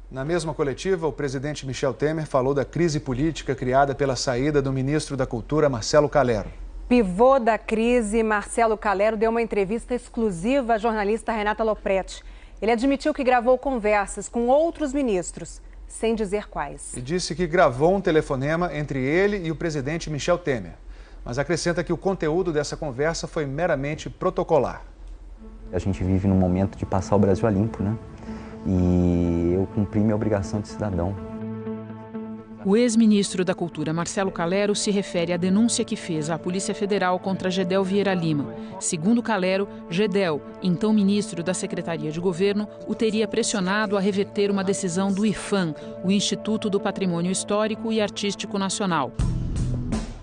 Na mesma coletiva, o presidente Michel Temer falou da crise política criada pela saída do ministro da Cultura, Marcelo Calero. Pivô da crise, Marcelo Calero deu uma entrevista exclusiva à jornalista Renata Lopretti. Ele admitiu que gravou conversas com outros ministros, sem dizer quais. E disse que gravou um telefonema entre ele e o presidente Michel Temer. Mas acrescenta que o conteúdo dessa conversa foi meramente protocolar. A gente vive num momento de passar o Brasil a limpo, né? E eu cumpri minha obrigação de cidadão. O ex-ministro da Cultura, Marcelo Calero, se refere à denúncia que fez à Polícia Federal contra Gedel Vieira Lima. Segundo Calero, Gedel, então ministro da Secretaria de Governo, o teria pressionado a reverter uma decisão do IPHAN, o Instituto do Patrimônio Histórico e Artístico Nacional.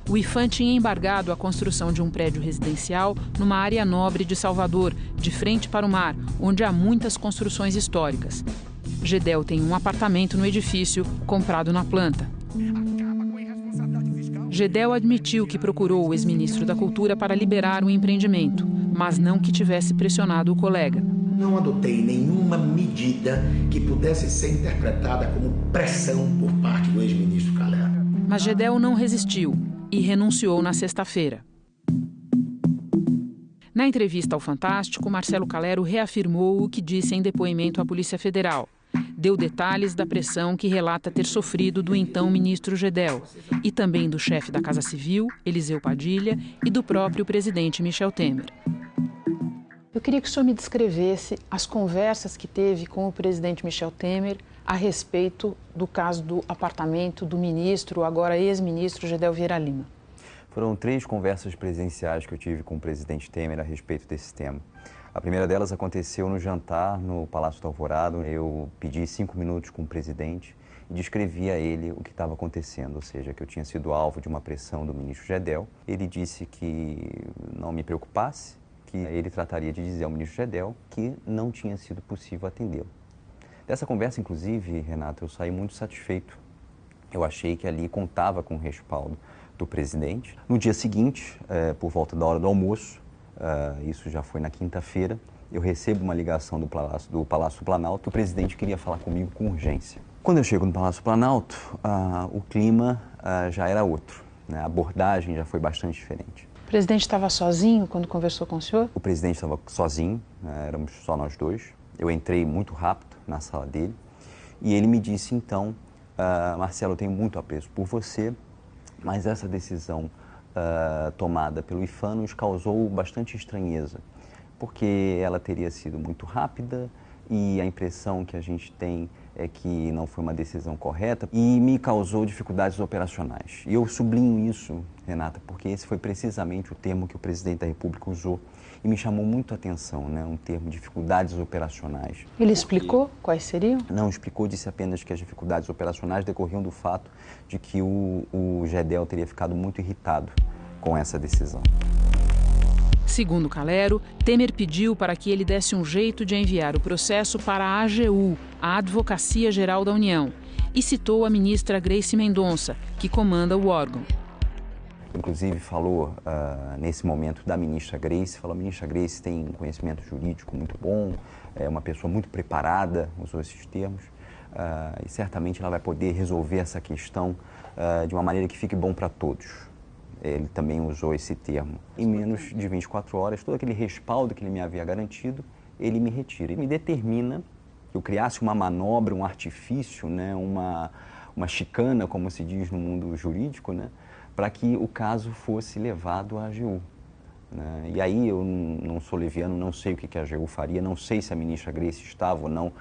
O IPHAN tinha embargado a construção de um prédio residencial numa área nobre de Salvador, de frente para o mar, onde há muitas construções históricas. Gedel tem um apartamento no edifício, comprado na planta. Gedel admitiu que procurou o ex-ministro da Cultura para liberar o empreendimento, mas não que tivesse pressionado o colega. Não adotei nenhuma medida que pudesse ser interpretada como pressão por parte do ex-ministro Calero. Mas Gedel não resistiu e renunciou na sexta-feira. Na entrevista ao Fantástico, Marcelo Calero reafirmou o que disse em depoimento à Polícia Federal. Deu detalhes da pressão que relata ter sofrido do então ministro Gedel e também do chefe da Casa Civil, Eliseu Padilha, e do próprio presidente Michel Temer. Eu queria que o senhor me descrevesse as conversas que teve com o presidente Michel Temer a respeito do caso do apartamento do ministro, agora ex-ministro Gedel Vieira Lima. Foram 3 conversas presenciais que eu tive com o presidente Temer a respeito desse tema. A primeira delas aconteceu no jantar no Palácio do Alvorada. Eu pedi 5 minutos com o presidente e descrevi a ele o que estava acontecendo, ou seja, que eu tinha sido alvo de uma pressão do ministro Gedel. Ele disse que não me preocupasse, que ele trataria de dizer ao ministro Gedel que não tinha sido possível atendê-lo. Dessa conversa, inclusive, Renato, eu saí muito satisfeito. Eu achei que ali contava com o respaldo do presidente. No dia seguinte, por volta da hora do almoço, isso já foi na quinta-feira, eu recebo uma ligação do Palácio Planalto. O presidente queria falar comigo com urgência. Quando eu chego no Palácio Planalto, o clima já era outro, né? A abordagem já foi bastante diferente. O presidente estava sozinho quando conversou com o senhor? O presidente estava sozinho, éramos só nós dois. Eu entrei muito rápido na sala dele e ele me disse, então, Marcelo, eu tenho muito apreço por você, mas essa decisão tomada pelo IPHAN nos causou bastante estranheza, porque ela teria sido muito rápida e a impressão que a gente tem é que não foi uma decisão correta e me causou dificuldades operacionais. E eu sublinho isso, Renata, porque esse foi precisamente o termo que o presidente da República usou e me chamou muito a atenção, né? Um termo, dificuldades operacionais. Ele explicou quais seriam? Não explicou, disse apenas que as dificuldades operacionais decorriam do fato de que o Gedel teria ficado muito irritado com essa decisão. Segundo Calero, Temer pediu para que ele desse um jeito de enviar o processo para a AGU, a Advocacia Geral da União, e citou a ministra Grace Mendonça, que comanda o órgão. Inclusive falou nesse momento da ministra Grace, falou: a ministra Grace tem um conhecimento jurídico muito bom, é uma pessoa muito preparada, usou esses termos, e certamente ela vai poder resolver essa questão de uma maneira que fique bom para todos. Ele também usou esse termo. Em menos de 24 horas, todo aquele respaldo que ele me havia garantido, ele me retira. E me determina que eu criasse uma manobra, um artifício, né, uma chicana, como se diz no mundo jurídico, né, para que o caso fosse levado à AGU. Né? E aí eu não sou leviano, não sei o que a AGU faria, não sei se a ministra Grace estava ou não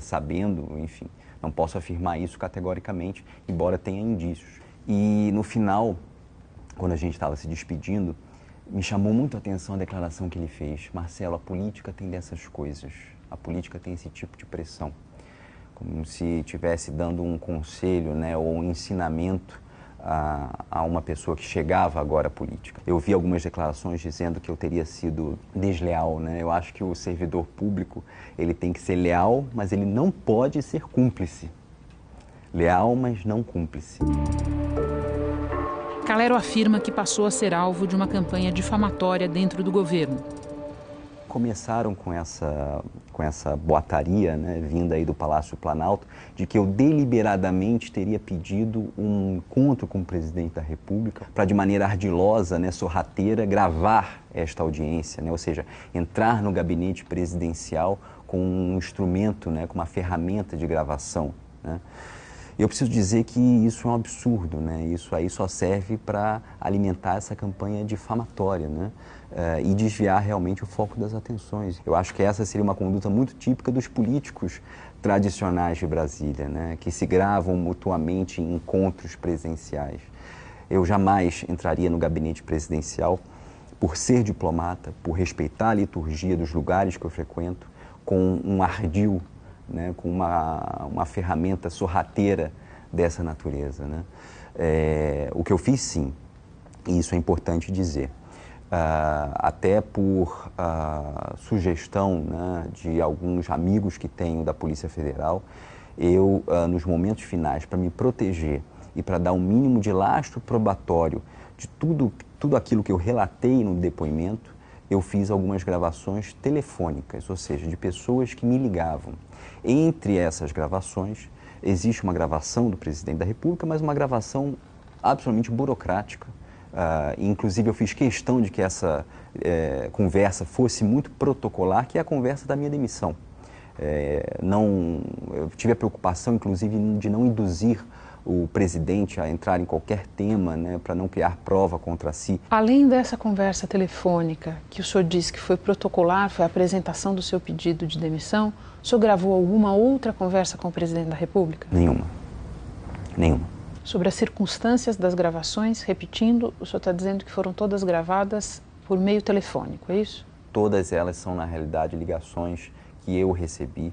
sabendo, enfim, não posso afirmar isso categoricamente, embora tenha indícios. E no final, quando a gente estava se despedindo, me chamou muito a atenção a declaração que ele fez. Marcelo, a política tem dessas coisas, a política tem esse tipo de pressão. Como se estivesse dando um conselho, né, ou um ensinamento a uma pessoa que chegava agora à política. Eu vi algumas declarações dizendo que eu teria sido desleal, né? Eu acho que o servidor público, ele tem que ser leal, mas ele não pode ser cúmplice. Leal, mas não cúmplice. Calero afirma que passou a ser alvo de uma campanha difamatória dentro do governo. começaram com essa boataria, né, vinda aí do Palácio Planalto, de que eu deliberadamente teria pedido um encontro com o presidente da República para, de maneira ardilosa, né, sorrateira, gravar esta audiência, né, ou seja, entrar no gabinete presidencial com um instrumento, né, com uma ferramenta de gravação, né. Eu preciso dizer que isso é um absurdo, né? Isso aí só serve para alimentar essa campanha difamatória, né? E desviar realmente o foco das atenções. Eu acho que essa seria uma conduta muito típica dos políticos tradicionais de Brasília, né? Que se gravam mutuamente em encontros presenciais. Eu jamais entraria no gabinete presidencial por ser diplomata, por respeitar a liturgia dos lugares que eu frequento, com um ardil, né, com uma ferramenta sorrateira dessa natureza, né? O que eu fiz, sim, e isso é importante dizer, até por sugestão, né, de alguns amigos que tenho da Polícia Federal, eu, nos momentos finais, para me proteger e para dar um mínimo de lastro probatório de tudo aquilo que eu relatei no depoimento, eu fiz algumas gravações telefônicas, ou seja, de pessoas que me ligavam. Entre essas gravações, existe uma gravação do presidente da República, mas uma gravação absolutamente burocrática. Inclusive, eu fiz questão de que essa conversa fosse muito protocolar, que é a conversa da minha demissão. Eu tive a preocupação, inclusive, de não induzir o presidente a entrar em qualquer tema, né, para não criar prova contra si. Além dessa conversa telefônica, que o senhor disse que foi protocolar, foi a apresentação do seu pedido de demissão, o senhor gravou alguma outra conversa com o presidente da República? Nenhuma. Sobre as circunstâncias das gravações, repetindo, o senhor está dizendo que foram todas gravadas por meio telefônico, é isso? Todas elas são, na realidade, ligações que eu recebi.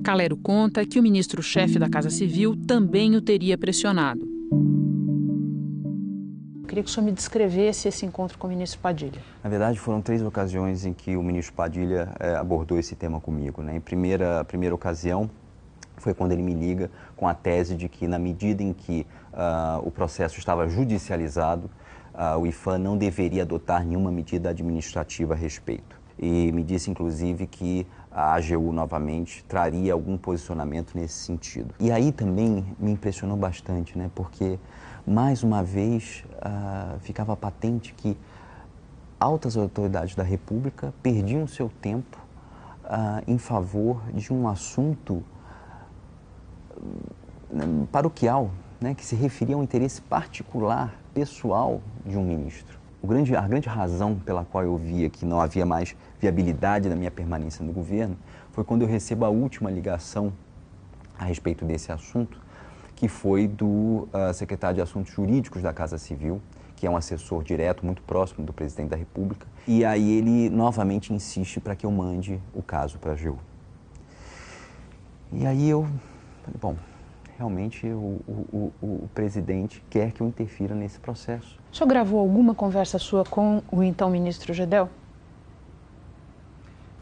Calero conta que o ministro-chefe da Casa Civil também o teria pressionado. Eu queria que o senhor me descrevesse esse encontro com o ministro Padilha. Na verdade, foram 3 ocasiões em que o ministro Padilha abordou esse tema comigo, né? A primeira ocasião foi quando ele me liga com a tese de que, na medida em que o processo estava judicializado, o IPHAN não deveria adotar nenhuma medida administrativa a respeito. E me disse, inclusive, que a AGU, novamente, traria algum posicionamento nesse sentido. E aí também me impressionou bastante, né? Porque, mais uma vez, ficava patente que altas autoridades da República perdiam seu tempo em favor de um assunto paroquial, né? Que se referia a um interesse particular, pessoal de um ministro. A grande razão pela qual eu via que não havia mais viabilidade da minha permanência no governo foi quando eu recebo a última ligação a respeito desse assunto, que foi do secretário de Assuntos Jurídicos da Casa Civil, que é um assessor direto, muito próximo do presidente da República, e aí ele novamente insiste para que eu mande o caso para a AGU. E aí eu falei, bom, realmente o presidente quer que eu interfira nesse processo. O senhor gravou alguma conversa sua com o então ministro Gedel?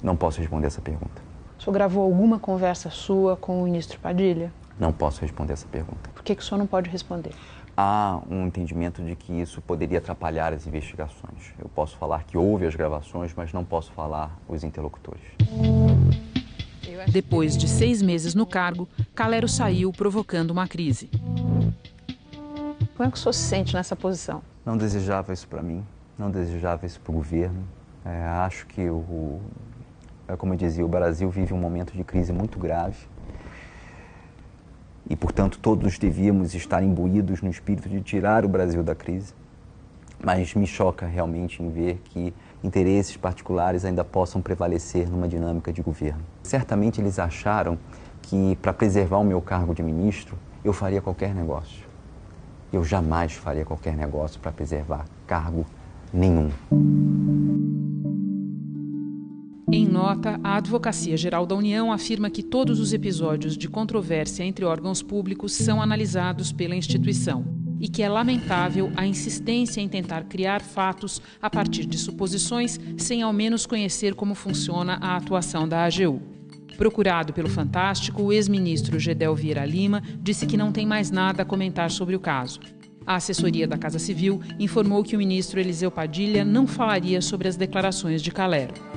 Não posso responder essa pergunta. O senhor gravou alguma conversa sua com o ministro Padilha? Não posso responder essa pergunta. Por que o senhor não pode responder? Há um entendimento de que isso poderia atrapalhar as investigações. Eu posso falar que houve as gravações, mas não posso falar os interlocutores. Depois de 6 meses no cargo, Calero saiu provocando uma crise. Como é que o senhor se sente nessa posição? Não desejava isso para mim, não desejava isso para o governo. Acho que, como eu dizia, o Brasil vive um momento de crise muito grave e, portanto, todos devíamos estar imbuídos no espírito de tirar o Brasil da crise. Mas me choca realmente em ver que interesses particulares ainda possam prevalecer numa dinâmica de governo. Certamente eles acharam que, para preservar o meu cargo de ministro, eu faria qualquer negócio. Eu jamais faria qualquer negócio para preservar cargo nenhum. Em nota, a Advocacia Geral da União afirma que todos os episódios de controvérsia entre órgãos públicos são analisados pela instituição e que é lamentável a insistência em tentar criar fatos a partir de suposições sem ao menos conhecer como funciona a atuação da AGU. Procurado pelo Fantástico, o ex-ministro Gedel Vieira Lima disse que não tem mais nada a comentar sobre o caso. A assessoria da Casa Civil informou que o ministro Eliseu Padilha não falaria sobre as declarações de Calero.